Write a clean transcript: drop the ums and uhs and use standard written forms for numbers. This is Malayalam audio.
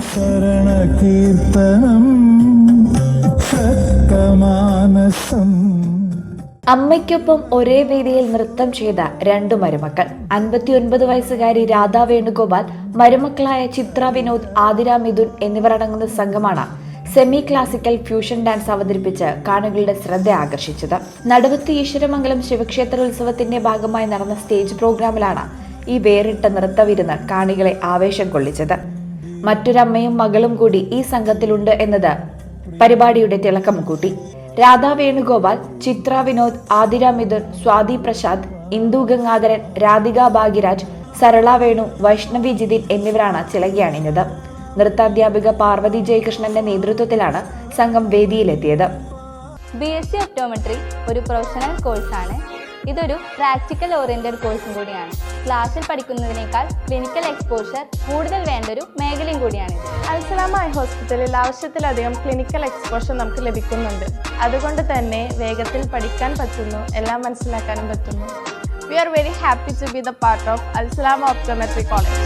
ശരണകീർത്തനം ശക്തമാനസം. അമ്മയ്ക്കൊപ്പം ഒരേ വേദിയിൽ നൃത്തം ചെയ്ത രണ്ടു മരുമക്കൾ. 59 വയസ്സുകാരി രാധാ വേണുഗോപാൽ, മരുമക്കളായ ചിത്ര വിനോദ്, ആതിര മിഥുൻ എന്നിവർ അടങ്ങുന്ന സംഘമാണ് സെമി ക്ലാസിക്കൽ ഫ്യൂഷൻ ഡാൻസ് അവതരിപ്പിച്ച് കാണികളുടെ ശ്രദ്ധ ആകർഷിച്ചത്. നടുവത്ത് ഈശ്വരമംഗലം ശിവക്ഷേത്ര ഉത്സവത്തിന്റെ ഭാഗമായി നടന്ന സ്റ്റേജ് പ്രോഗ്രാമിലാണ് ഈ വേറിട്ട നൃത്തവിരുന്ന് കാണികളെ ആവേശം കൊള്ളിച്ചത്. മറ്റൊരമ്മയും മകളും കൂടി ഈ സംഘത്തിലുണ്ട് എന്നത് പരിപാടിയുടെ തിളക്കം കൂട്ടി. രാധാ വേണുഗോപാൽ, ചിത്ര വിനോദ്, ആതിര മിഥുൻ, സ്വാതി പ്രസാദ്, ഇന്ദു ഗംഗാധരൻ, രാധിക ഭാഗ്യരാജ്, സരള വേണു, വൈഷ്ണവി ജിതിൻ എന്നിവരാണ് ചിലകിയണിഞ്ഞത്. നൃത്താധ്യാപിക പാർവതി ജയകൃഷ്ണന്റെ നേതൃത്വത്തിലാണ് സംഘം വേദിയിലെത്തിയത്. BSc ഒപ്റ്റോമെട്രി ഒരു പ്രൊഫഷണൽ കോഴ്സാണ്. ഇതൊരു പ്രാക്ടിക്കൽ ഓറിയന്റഡ് കോഴ്സും കൂടിയാണ്. ക്ലാസ്സിൽ പഠിക്കുന്നതിനേക്കാൾ ക്ലിനിക്കൽ എക്സ്പോഷർ കൂടുതൽ വേണ്ടൊരു മേഖലയും കൂടിയാണ്. അൽസലാമ ഐ ഹോസ്പിറ്റലിൽ ആവശ്യത്തിലധികം ക്ലിനിക്കൽ എക്സ്പോഷർ നമുക്ക് ലഭിക്കുന്നുണ്ട്. അതുകൊണ്ട് തന്നെ വേഗത്തിൽ പഠിക്കാൻ പറ്റുന്നു, എല്ലാം മനസ്സിലാക്കാനും പറ്റുന്നു. We are very happy to be the part of Al Salama Optometry College.